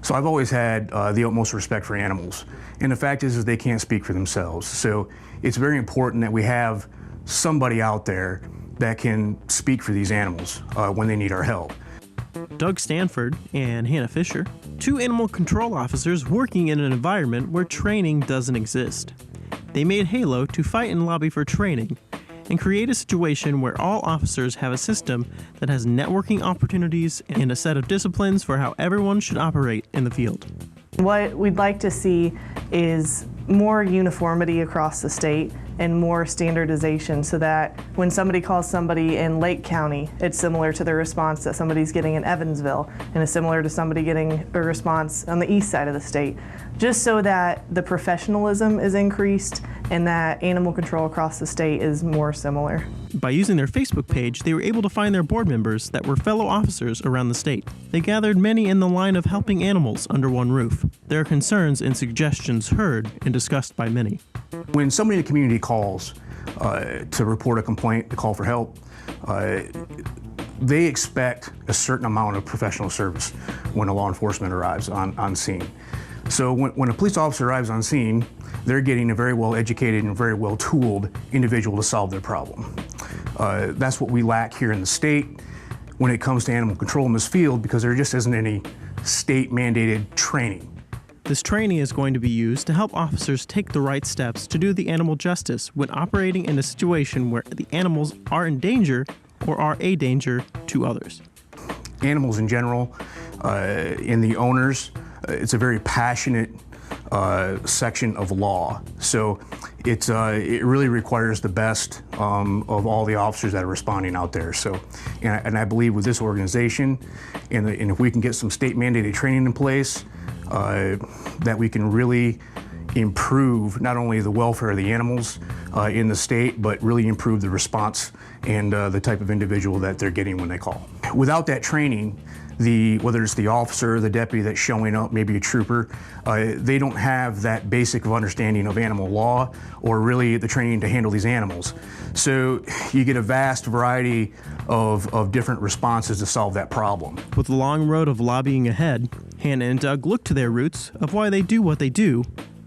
So I've always had the utmost respect for animals. And the fact is they can't speak for themselves. So it's very important that we have somebody out there that can speak for these animals when they need our help. Doug Stanford and Hannah Fisher, two animal control officers working in an environment where training doesn't exist. They made Halo to fight and lobby for training and create a situation where all officers have a system that has networking opportunities and a set of disciplines for how everyone should operate in the field. What we'd like to see is more uniformity across the state and more standardization so that when somebody calls somebody in Lake County, it's similar to the response that somebody's getting in Evansville and is similar to somebody getting a response on the east side of the state, just so that the professionalism is increased and that animal control across the state is more similar. By using their Facebook page, they were able to find their board members that were fellow officers around the state. They gathered many in the line of helping animals under one roof. Their concerns and suggestions heard and discussed by many. When somebody in the community calls to report a complaint, to call for help, they expect a certain amount of professional service when a law enforcement arrives on scene. So when a police officer arrives on scene, they're getting a very well educated and very well tooled individual to solve their problem. That's what we lack here in the state when it comes to animal control in this field, because there just isn't any state mandated training. This training is going to be used to help officers take the right steps to do the animal justice when operating in a situation where the animals are in danger or are a danger to others. Animals in general, and the owners, it's a very passionate section of law. So it really requires the best of all the officers that are responding out there. So, and I believe with this organization, and if we can get some state mandated training in place, that we can really improve not only the welfare of the animals in the state, but really improve the response and the type of individual that they're getting when they call. Without that training, whether it's the officer or the deputy that's showing up, maybe a trooper, they don't have that basic of understanding of animal law or really the training to handle these animals. So you get a vast variety of different responses to solve that problem. With the long road of lobbying ahead, Hannah and Doug look to their roots of why they do what they do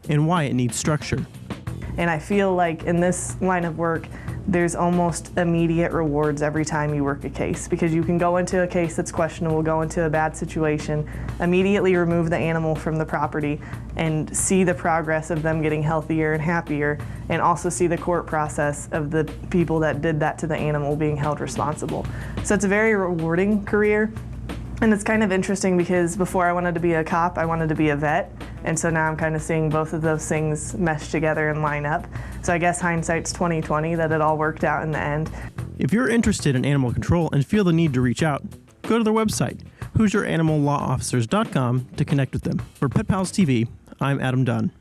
and why it needs structure. And I feel like in this line of work, there's almost immediate rewards every time you work a case, because you can go into a case that's questionable, go into a bad situation, immediately remove the animal from the property and see the progress of them getting healthier and happier, and also see the court process of the people that did that to the animal being held responsible. So it's a very rewarding career. And it's kind of interesting because before I wanted to be a cop, I wanted to be a vet. And so now I'm kind of seeing both of those things mesh together and line up. So I guess hindsight's 20/20, that it all worked out in the end. If you're interested in animal control and feel the need to reach out, go to their website, HoosierAnimalLawOfficers.com, to connect with them. For Pet Pals TV, I'm Adam Dunn.